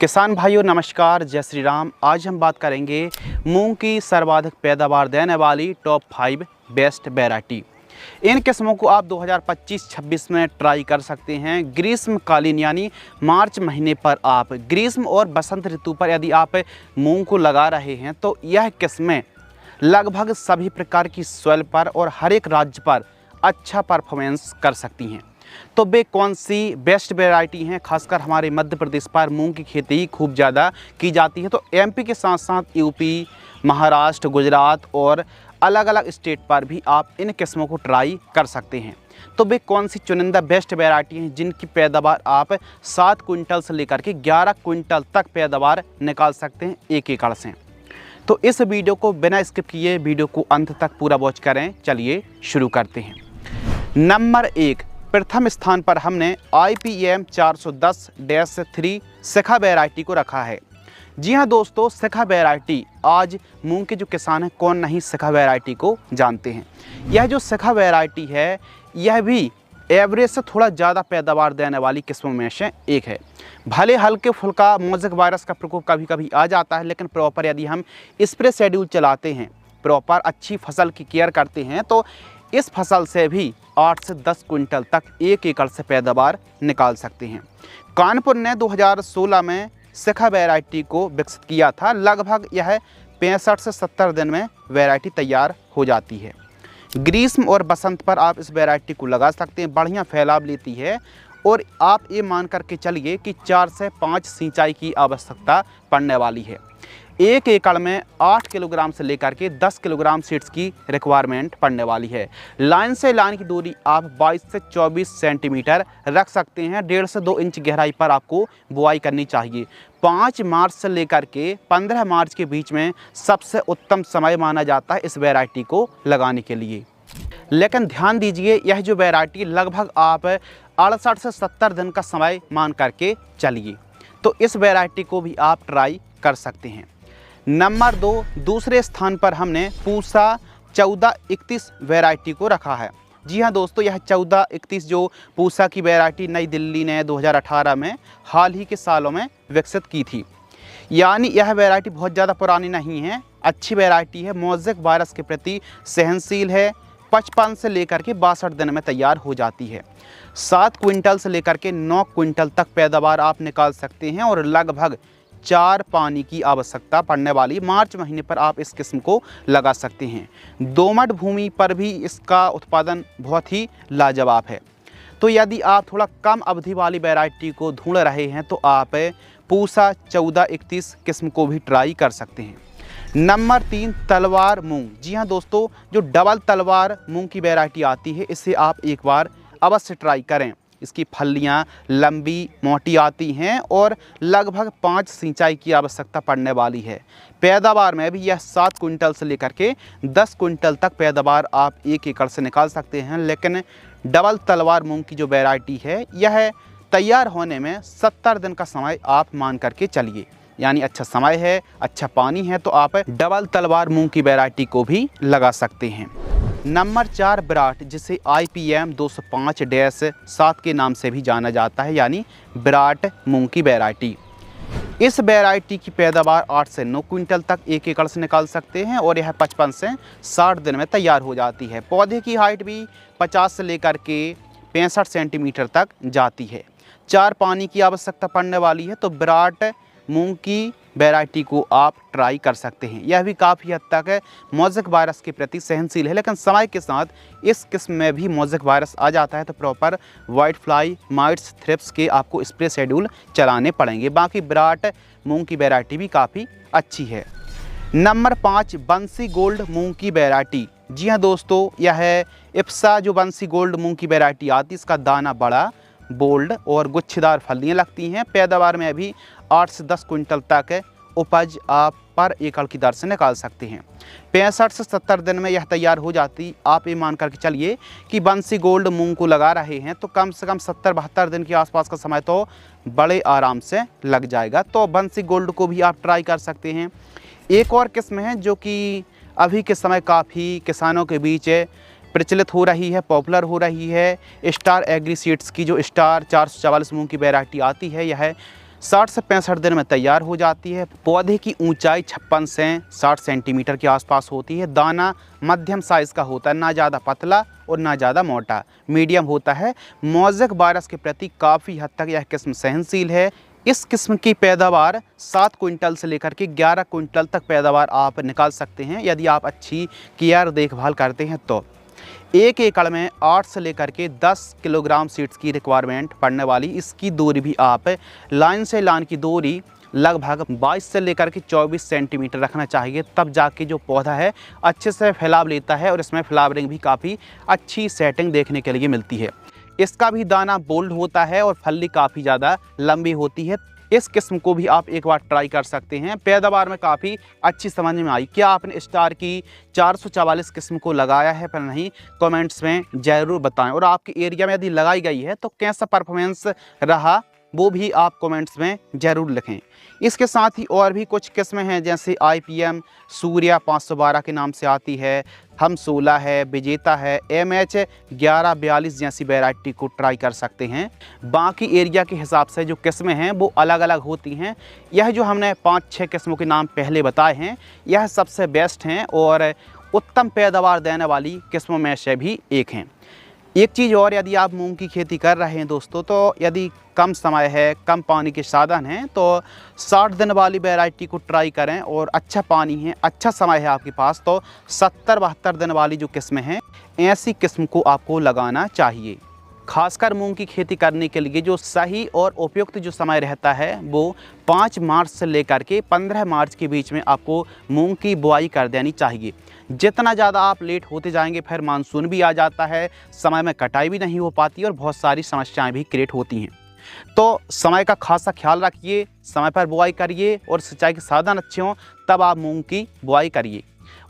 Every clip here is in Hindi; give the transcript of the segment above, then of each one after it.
किसान भाइयों नमस्कार, जय श्री राम। आज हम बात करेंगे मूंग की सर्वाधिक पैदावार देने वाली टॉप 5 बेस्ट वैरायटी। इन किस्मों को आप 2025-26 में ट्राई कर सकते हैं। ग्रीष्मकालीन यानी मार्च महीने पर आप ग्रीष्म और बसंत ऋतु पर यदि आप मूंग को लगा रहे हैं तो यह किस्में लगभग सभी प्रकार की सॉइल पर और हर एक राज्य पर अच्छा परफॉर्मेंस कर सकती हैं। तो वे कौन सी बेस्ट वैरायटी हैं? खासकर हमारे मध्य प्रदेश पर मूंग की खेती खूब ज़्यादा की जाती है, तो एमपी के साथ साथ यूपी, महाराष्ट्र, गुजरात और अलग अलग स्टेट पर भी आप इन किस्मों को ट्राई कर सकते हैं। तो वे कौन सी चुनिंदा बेस्ट वैरायटी हैं जिनकी पैदावार आप 7 क्विंटल से लेकर के 11 क्विंटल तक पैदावार निकाल सकते हैं 1 एकड़ से। तो इस वीडियो को बिना स्किप किए वीडियो को अंत तक पूरा वॉच करें। चलिए शुरू करते हैं। नंबर 1, प्रथम स्थान पर हमने IPM 410-3 शिखा वैरायटी को रखा है। जी हाँ दोस्तों, शिखा वैरायटी आज मूंग के जो किसान हैं कौन नहीं शिखा वैरायटी को जानते हैं। यह जो शिखा वैरायटी है यह भी एवरेज से थोड़ा ज़्यादा पैदावार देने वाली किस्मों में से एक है। भले हल्के फुल्का मोज़ेक वायरस का प्रकोप कभी कभी आ जाता है, लेकिन प्रॉपर यदि हम स्प्रे शेड्यूल चलाते हैं, प्रॉपर अच्छी फसल की केयर करते हैं तो इस फसल से भी 8 से 10 क्विंटल तक 1 एकड़ से पैदावार निकाल सकते हैं। कानपुर ने 2016 में शिखा वैरायटी को विकसित किया था। लगभग यह 65 से 70 दिन में वैरायटी तैयार हो जाती है। ग्रीष्म और बसंत पर आप इस वैरायटी को लगा सकते हैं। बढ़िया फैलाव लेती है और आप ये मान करके चलिए कि 4 से 5 सिंचाई की आवश्यकता पड़ने वाली है। 1 एकड़ में 8 किलोग्राम से लेकर के 10 किलोग्राम सीड्स की रिक्वायरमेंट पड़ने वाली है। लाइन से लाइन की दूरी आप 22 से 24 सेंटीमीटर रख सकते हैं। 1.5 से 2 इंच गहराई पर आपको बुआई करनी चाहिए। 5 मार्च से लेकर के 15 मार्च के बीच में सबसे उत्तम समय माना जाता है इस वैरायटी को लगाने के लिए। लेकिन ध्यान दीजिए, यह जो वैरायटी लगभग आप 68 से 70 दिन का समय मान करके चलिए, तो इस वैरायटी को भी आप ट्राई कर सकते हैं। नंबर 2, दूसरे स्थान पर हमने पूसा 1431 वैरायटी को रखा है। जी हाँ दोस्तों, यह 1431 जो पूसा की वैरायटी नई दिल्ली ने 2018 में हाल ही के सालों में विकसित की थी। यानी यह वैरायटी बहुत ज़्यादा पुरानी नहीं है, अच्छी वैरायटी है। मोज़ेक वायरस के प्रति सहनशील है। 55 से लेकर के 62 दिन में तैयार हो जाती है। 7 क्विंटल से लेकर के 9 क्विंटल तक पैदावार आप निकाल सकते हैं और लगभग 4 पानी की आवश्यकता पड़ने वाली मार्च महीने पर आप इस किस्म को लगा सकते हैं। दोमट भूमि पर भी इसका उत्पादन बहुत ही लाजवाब है। तो यदि आप थोड़ा कम अवधि वाली वैरायटी को ढूंढ रहे हैं तो आप पूसा 1431 किस्म को भी ट्राई कर सकते हैं। नंबर 3, तलवार मूंग। जी हाँ दोस्तों, जो डबल तलवार मूंग की वैरायटी आती है इसे आप एक बार अवश्य ट्राई करें। इसकी फलियां लंबी मोटी आती हैं और लगभग 5 सिंचाई की आवश्यकता पड़ने वाली है। पैदावार में भी यह 7 क्विंटल से लेकर के 10 क्विंटल तक पैदावार आप 1 एकड़ से निकाल सकते हैं। लेकिन डबल तलवार मूंग की जो वैरायटी है यह तैयार होने में 70 दिन का समय आप मान करके चलिए। यानी अच्छा समय है, अच्छा पानी है, तो आप डबल तलवार मूंग की वैरायटी को भी लगा सकते हैं। नंबर 4, विराट, जिसे IPM 205-7 के नाम से भी जाना जाता है, यानी विराट मूंग की वैरायटी। इस वैरायटी की पैदावार 8 से 9 क्विंटल तक 1 एकड़ से निकाल सकते हैं और यह 55 से 60 दिन में तैयार हो जाती है। पौधे की हाइट भी 50 से लेकर के 65 सेंटीमीटर तक जाती है। 4 पानी की आवश्यकता पड़ने वाली है। तो विराट मूंग की वैरायटी को आप ट्राई कर सकते हैं। यह भी काफ़ी हद तक मोज़ेक वायरस के प्रति सहनशील है, लेकिन समय के साथ इस किस्म में भी मोज़ेक वायरस आ जाता है तो proper white fly, mites, thrips के आपको स्प्रे शेड्यूल चलाने पड़ेंगे। बाकी विराट मूंग की वैरायटी भी काफ़ी अच्छी है। नंबर 5, बंसी गोल्ड मूंग की वैरायटी। जी हाँ दोस्तों, यह है इप्सा जो बंसी गोल्ड मूंग की वैरायटी आती है। इसका दाना बड़ा, बोल्ड और गुच्छेदार फलियाँ लगती हैं। पैदावार में भी 8 से 10 क्विंटल तक उपज आप पर एकड़ की दर से निकाल सकते हैं। 65 से 70 दिन में यह तैयार हो जाती। आप ये मान करके चलिए कि बंसी गोल्ड मूंग को लगा रहे हैं तो कम से कम 70-72 दिन के आसपास का समय तो बड़े आराम से लग जाएगा। तो बंसी गोल्ड को भी आप ट्राई कर सकते हैं। एक और किस्म है जो कि अभी के समय काफ़ी किसानों के बीच प्रचलित हो रही है, पॉपुलर हो रही है। स्टार एग्री सीड्स की जो स्टार 444 मूंग की वैरायटी आती है, यह 60 से 65 दिन में तैयार हो जाती है। पौधे की ऊंचाई 56 से 60 सेंटीमीटर के आसपास होती है। दाना मध्यम साइज़ का होता है, ना ज़्यादा पतला और ना ज़्यादा मोटा, मीडियम होता है। मोज़ेक वायरस के प्रति काफ़ी हद तक यह किस्म सहनशील है। इस किस्म की पैदावार 7 क्विंटल से लेकर के 11 क्विंटल तक पैदावार आप निकाल सकते हैं यदि आप अच्छी केयर देखभाल करते हैं तो। 1 एकड़ में 8 से लेकर के 10 किलोग्राम सीड्स की रिक्वायरमेंट पड़ने वाली इसकी दूरी भी आप लाइन से लाइन की दूरी लगभग 22 से लेकर के 24 सेंटीमीटर रखना चाहिए, तब जाके जो पौधा है अच्छे से फैलाव लेता है और इसमें फ्लावरिंग भी काफ़ी अच्छी सेटिंग देखने के लिए मिलती है। इसका भी दाना बोल्ड होता है और फली काफ़ी ज़्यादा लंबी होती है। इस किस्म को भी आप एक बार ट्राई कर सकते हैं। पैदावार में काफ़ी अच्छी समझ में आई। क्या आपने स्टार की 444 किस्म को लगाया है पर नहीं, कमेंट्स में ज़रूर बताएं। और आपके एरिया में यदि लगाई गई है तो कैसा परफॉर्मेंस रहा वो भी आप कमेंट्स में ज़रूर लिखें। इसके साथ ही और भी कुछ किस्में हैं जैसे IPM सूर्या 512 के नाम से आती है, हम 16 है, विजेता है, MH 1142 जैसी वैरायटी को ट्राई कर सकते हैं। बाकी एरिया के हिसाब से जो किस्में हैं वो अलग अलग होती हैं। यह जो हमने 5-6 किस्मों के नाम पहले बताए हैं यह सबसे बेस्ट हैं और उत्तम पैदावार देने वाली किस्मों में से भी एक हैं। एक चीज़ और, यदि आप मूंग की खेती कर रहे हैं दोस्तों, तो यदि कम समय है, कम पानी के साधन हैं तो 60 दिन वाली वैरायटी को ट्राई करें। और अच्छा पानी है, अच्छा समय है आपके पास तो 70-72 दिन वाली जो किस्में हैं ऐसी किस्म को आपको लगाना चाहिए। खासकर मूंग की खेती करने के लिए जो सही और उपयुक्त जो समय रहता है वो 5 मार्च से लेकर के 15 मार्च के बीच में आपको मूंग की बुआई कर देनी चाहिए। जितना ज़्यादा आप लेट होते जाएंगे फिर मानसून भी आ जाता है, समय में कटाई भी नहीं हो पाती और बहुत सारी समस्याएं भी क्रिएट होती हैं। तो समय का खासा ख्याल रखिए, समय पर बुआई करिए और सिंचाई के साधन अच्छे हों तब आप मूंग की बुआई करिए।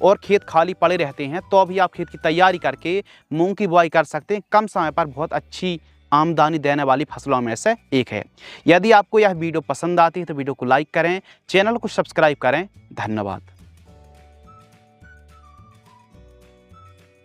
और खेत खाली पड़े रहते हैं तो अभी आप खेत की तैयारी करके मूंग की बुआई कर सकते हैं। कम समय पर बहुत अच्छी आमदनी देने वाली फसलों में से एक है। यदि आपको यह वीडियो पसंद आती है तो वीडियो को लाइक करें, चैनल को सब्सक्राइब करें। धन्यवाद।